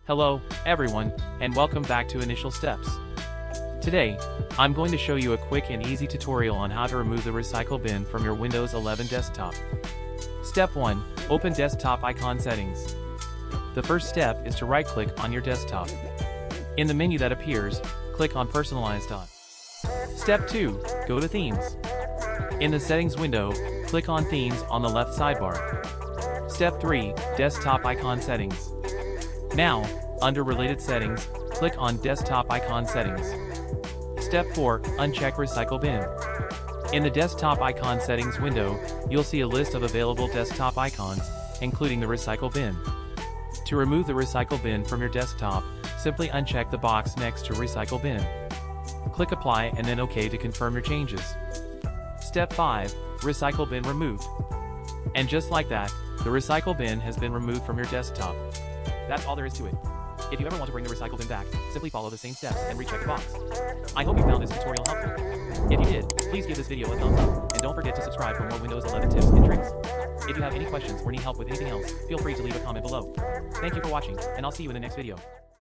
Hello, everyone, and welcome back to Initial Steps. Today, I'm going to show you a quick and easy tutorial on how to remove the recycle bin from your Windows 11 desktop. Step 1. Open Desktop Icon Settings. The first step is to right-click on your desktop. In the menu that appears, click on Personalize. Step 2. Go to Themes. In the Settings window, click on Themes on the left sidebar. Step 3. Desktop Icon Settings. Now, under Related Settings, click on Desktop Icon Settings. Step 4. Uncheck Recycle Bin. In the Desktop Icon Settings window, you'll see a list of available desktop icons, including the recycle bin. To remove the recycle bin from your desktop, simply uncheck the box next to Recycle Bin. Click Apply and then OK to confirm your changes. Step 5. Recycle Bin Removed. And just like that, the recycle bin has been removed from your desktop. That's all there is to it. If you ever want to bring the recycle bin back, simply follow the same steps and recheck the box. I hope you found this tutorial helpful. If you did, please give this video a thumbs up, and don't forget to subscribe for more Windows 11 tips and tricks. If you have any questions or need help with anything else, feel free to leave a comment below. Thank you for watching, and I'll see you in the next video.